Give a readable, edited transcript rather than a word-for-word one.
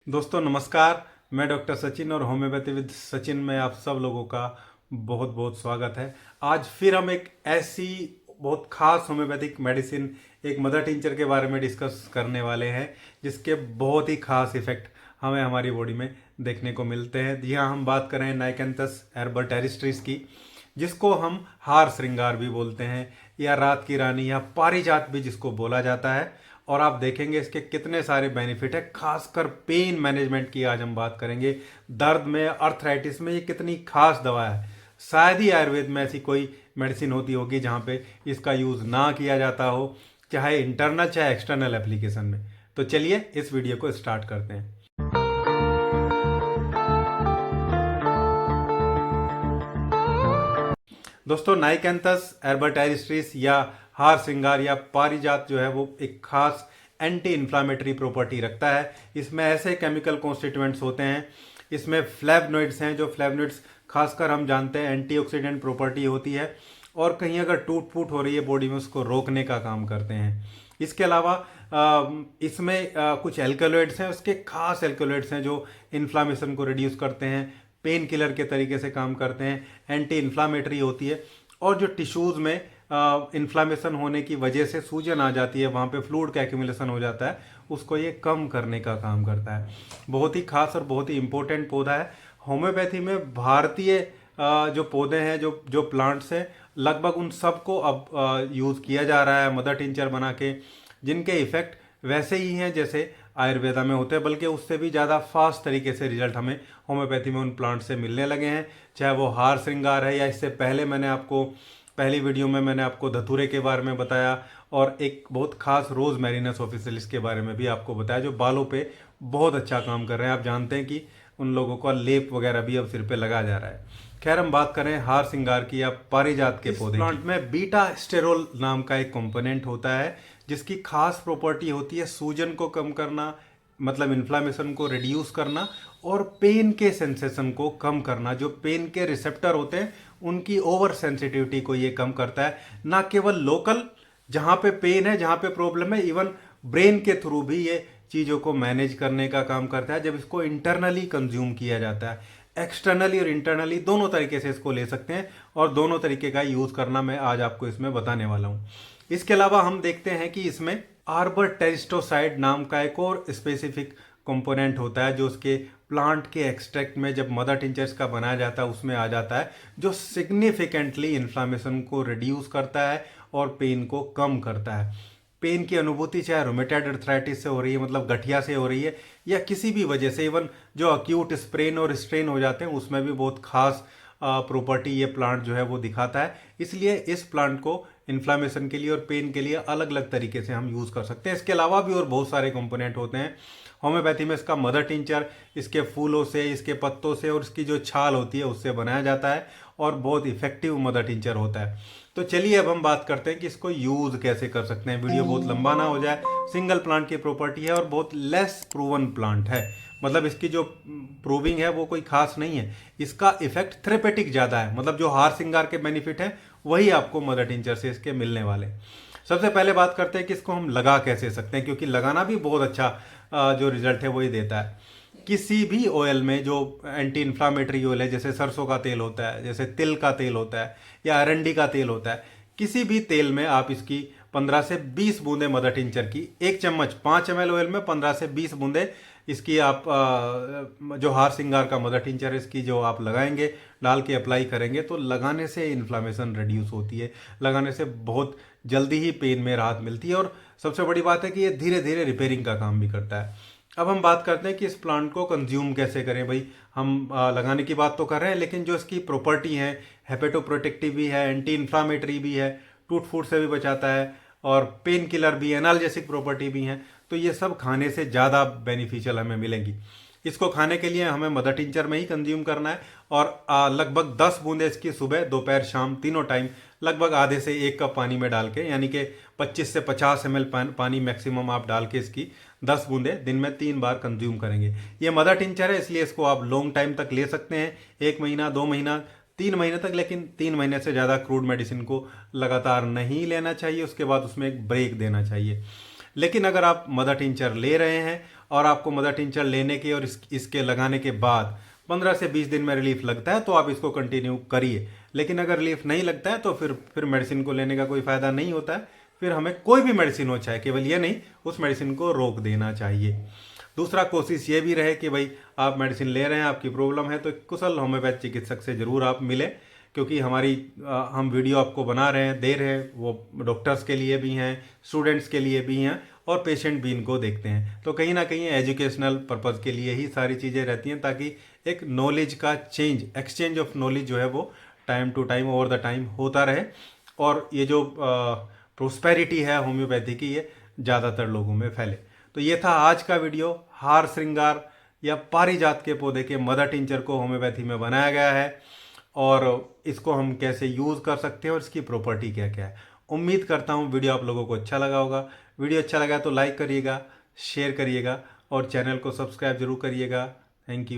दोस्तों नमस्कार। मैं डॉक्टर सचिन और होम्योपैथी विद सचिन में आप सब लोगों का बहुत बहुत स्वागत है। आज फिर हम एक ऐसी बहुत खास होम्योपैथिक मेडिसिन एक मदर टिंचर के बारे में डिस्कस करने वाले हैं जिसके बहुत ही खास इफेक्ट हमें हमारी बॉडी में देखने को मिलते हैं। यहाँ हम बात कर रहे हैं नाइकेंथस एर्बोटेरिस्ट्रिस की, जिसको हम हार श्रृंगार भी बोलते हैं या रात की रानी या पारिजात भी जिसको बोला जाता है। और आप देखेंगे इसके कितने सारे बेनिफिट है। खासकर पेन मैनेजमेंट की आज हम बात करेंगे। दर्द में, अर्थराइटिस में ये कितनी खास दवा है। शायद ही आयुर्वेद में ऐसी कोई मेडिसिन होती होगी जहाँ पे इसका यूज़ ना किया जाता हो, चाहे इंटरनल चाहे एक्सटर्नल एप्लीकेशन में। तो चलिए इस वीडियो को स्टार्ट करते हैं। दोस्तों नाइकेंथस एर्बोटेरिस्ट्रिस या हार श्रृंगार या पारिजात जो है वो एक खास एंटी इन्फ्लामेटरी प्रॉपर्टी रखता है। इसमें ऐसे केमिकल कॉन्स्टिट्यूएंट्स होते हैं, इसमें फ्लेवनॉइड्स हैं, जो फ्लेवनॉइड्स खासकर हम जानते हैं एंटीऑक्सीडेंट प्रॉपर्टी होती है और कहीं अगर टूट फूट हो रही है बॉडी में उसको रोकने का काम करते हैं। इसके अलावा इसमें कुछ एल्कलॉइड्स हैं, उसके खास एल्कलॉइड्स हैं जो इन्फ्लामेशन को रिड्यूस करते हैं, पेन किलर के तरीके से काम करते हैं, एंटी इन्फ्लामेटरी होती है। और जो टिश्यूज़ में इन्फ्लामेशन होने की वजह से सूजन आ जाती है, वहाँ पे फ्लूइड का एक्यूमुलेशन हो जाता है, उसको ये कम करने का काम करता है। बहुत ही खास और बहुत ही इम्पोर्टेंट पौधा है। होम्योपैथी में भारतीय जो पौधे हैं, जो जो प्लांट्स हैं, लगभग उन सबको अब यूज़ किया जा रहा है मदर टिंचर बना के, जिनके इफ़ेक्ट वैसे ही हैं जैसे आयुर्वेदा में होते हैं, बल्कि उससे भी ज़्यादा फास्ट तरीके से रिजल्ट हमें होम्योपैथी में उन प्लांट से मिलने लगे हैं। चाहे वो हार श्रृंगार है या इससे पहले पहली वीडियो में मैंने आपको धतूरे के बारे में बताया और एक बहुत खास रोज मैरिनस ऑफिसियलिस के बारे में भी आपको बताया, जो बालों पे बहुत अच्छा काम कर रहे हैं। आप जानते हैं कि उन लोगों का लेप वगैरह भी अब सिर पे लगा जा रहा है। खैर हम बात करें हार श्रृंगार की या पारिजात के पौधे। प्लांट में बीटा स्टेरोल नाम का एक कंपोनेंट होता है जिसकी खास प्रॉपर्टी होती है सूजन को कम करना, मतलब इन्फ्लामेशन को रिड्यूस करना और पेन के सेंसेशन को कम करना। जो पेन के रिसेप्टर होते हैं उनकी ओवर सेंसिटिविटी को ये कम करता है। ना केवल लोकल जहाँ पे पेन है, जहाँ पे प्रॉब्लम है, इवन ब्रेन के थ्रू भी ये चीज़ों को मैनेज करने का काम करता है जब इसको इंटरनली कंज्यूम किया जाता है। एक्सटर्नली और इंटरनली दोनों तरीके से इसको ले सकते हैं और दोनों तरीके का यूज़ करना मैं आज आपको इसमें बताने वाला हूँ। इसके अलावा हम देखते हैं कि इसमें आर्बर टेरिस्टोसाइड नाम का एक और स्पेसिफिक कंपोनेंट होता है जो उसके प्लांट के एक्सट्रैक्ट में जब मदर टिंचर्स का बनाया जाता है उसमें आ जाता है, जो सिग्निफिकेंटली इन्फ्लामेशन को रिड्यूस करता है और पेन को कम करता है। पेन की अनुभूति चाहे रोमेटॉइड अर्थराइटिस से हो रही है, मतलब गठिया से हो रही है, या किसी भी वजह से, इवन जो अक्यूट स्प्रेन और स्ट्रेन हो जाते हैं उसमें भी बहुत खास प्रॉपर्टी ये प्लांट जो है वो दिखाता है। इसलिए इस प्लांट को इन्फ्लामेशन के लिए और पेन के लिए अलग अलग तरीके से हम यूज़ कर सकते हैं। इसके अलावा भी और बहुत सारे कंपोनेंट होते हैं। होम्योपैथी में इसका मदर टिंचर इसके फूलों से, इसके पत्तों से और इसकी जो छाल होती है उससे बनाया जाता है और बहुत इफेक्टिव मदर टिंचर होता है। तो चलिए अब हम बात करते हैं कि इसको यूज़ कैसे कर सकते हैं। वीडियो बहुत लंबा ना हो जाए। सिंगल प्लांट की प्रॉपर्टी है और बहुत लेस प्रूवन प्लांट है, मतलब इसकी जो प्रूविंग है वो कोई खास नहीं है। इसका इफेक्ट थेरेपेटिक ज़्यादा है, मतलब जो हार श्रृंगार के बेनिफिट हैं वही आपको मदर टिंचर से इसके मिलने वाले। सबसे पहले बात करते हैं कि इसको हम लगा कैसे सकते हैं, क्योंकि लगाना भी बहुत अच्छा जो रिजल्ट है वही देता है। किसी भी ऑयल में जो एंटी इन्फ्लामेटरी ऑयल है, जैसे सरसों का तेल होता है, जैसे तिल का तेल होता है या अरंडी का तेल होता है, किसी भी तेल में आप इसकी 15 से 20 बूंदे मदर टिंचर की, एक चम्मच 5 ml ऑयल में 15 से 20 बूंदे इसकी आप जो हार श्रृंगार का मदर टिंचर इसकी जो आप लगाएंगे, डाल के अप्लाई करेंगे, तो लगाने से इन्फ्लामेशन रिड्यूस होती है, लगाने से बहुत जल्दी ही पेन में राहत मिलती है। और सबसे बड़ी बात है कि ये धीरे धीरे रिपेयरिंग का काम भी करता है। अब हम बात करते हैं कि इस प्लांट को कंज्यूम कैसे करें। भाई हम लगाने की बात तो कर रहे हैं, लेकिन जो इसकी प्रॉपर्टी है, हेपेटोप्रोटेक्टिव भी है, एंटी इन्फ्लामेटरी भी है, टूट फूट से भी बचाता है और पेन किलर भी, एनाल्जेसिक प्रॉपर्टी भी है, तो ये सब खाने से ज़्यादा बेनिफिशियल हमें मिलेंगी। इसको खाने के लिए हमें मदर टिंचर में ही कंज्यूम करना है और लगभग 10 बूंदे इसकी सुबह, दोपहर, शाम तीनों टाइम लगभग आधे से 1 कप पानी में डाल के, यानी कि 25 से 50 ml पानी मैक्सिमम आप डाल के इसकी 10 बूंदे दिन में 3 बार कंज्यूम करेंगे। ये मदर टिंचर है इसलिए इसको आप लॉन्ग टाइम तक ले सकते हैं, 1 महीना, 2 महीना, 3 महीने तक, लेकिन 3 महीने से ज़्यादा क्रूड मेडिसिन को लगातार नहीं लेना चाहिए। उसके बाद उसमें एक ब्रेक देना चाहिए। लेकिन अगर आप मदर टिंचर ले रहे हैं और आपको मदर टिंचर लेने के और इसके लगाने के बाद 15 से 20 दिन में रिलीफ लगता है तो आप इसको कंटिन्यू करिए। लेकिन अगर रिलीफ नहीं लगता है तो फिर मेडिसिन को लेने का कोई फ़ायदा नहीं होता है। फिर हमें कोई भी मेडिसिन हो, चाहे केवल ये नहीं, उस मेडिसिन को रोक देना चाहिए। दूसरा, कोशिश ये भी रहे कि भाई आप मेडिसिन ले रहे हैं, आपकी प्रॉब्लम है, तो कुशल होम्योपैथ चिकित्सक से ज़रूर आप मिलें, क्योंकि हम वीडियो आपको बना रहे हैं, दे रहे हैं, वो डॉक्टर्स के लिए भी हैं, स्टूडेंट्स के लिए भी हैं और पेशेंट भी इनको देखते हैं। तो कहीं ना कहीं एजुकेशनल पर्पज़ के लिए ही सारी चीज़ें रहती हैं, ताकि एक नॉलेज का एक्सचेंज ऑफ नॉलेज जो है वो time to time over the time होता रहे, और ये जो प्रोस्पेरिटी है होम्योपैथी की, ये ज़्यादातर लोगों में फैले। तो ये था आज का वीडियो। हार श्रृंगार या पारिजात के पौधे के मदर टिंचर को होम्योपैथी में बनाया गया है, और इसको हम कैसे यूज़ कर सकते हैं और इसकी प्रॉपर्टी क्या क्या है। उम्मीद करता हूँ वीडियो आप लोगों को अच्छा लगा होगा। वीडियो अच्छा लगा तो लाइक करिएगा, शेयर करिएगा और चैनल को सब्सक्राइब जरूर करिएगा। Thank you.